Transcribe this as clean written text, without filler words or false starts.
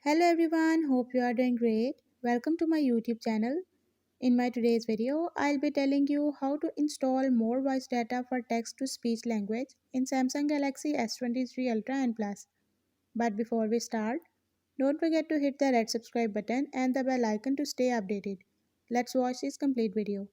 Hello everyone, hope you are doing great. Welcome to my YouTube channel. In my today's video, I'll be telling you how to install more voice data for text to speech language in Samsung Galaxy S23 Ultra and Plus. But before we start, don't forget to hit the red subscribe button and the bell icon to stay updated. Let's watch this complete video.